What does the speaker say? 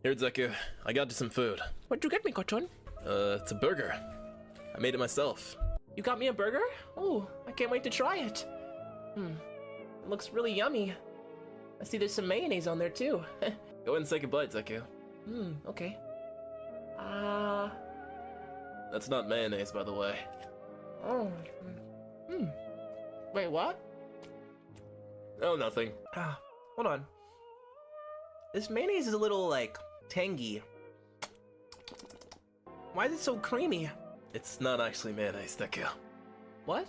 Here, Zeku. I got you some food. What'd you get me, Kochon? It's a burger. I made it myself. You got me a burger? Oh, I can't wait to try it. It looks really yummy. I see there's some mayonnaise on there too. Go ahead and take a bite, Zeku. Okay. That's not mayonnaise, by the way. Oh. Wait, what? Oh, nothing. Hold on. This mayonnaise is a little, like, tangy. Why is it so creamy? It's not actually mayonnaise, Zeku. What?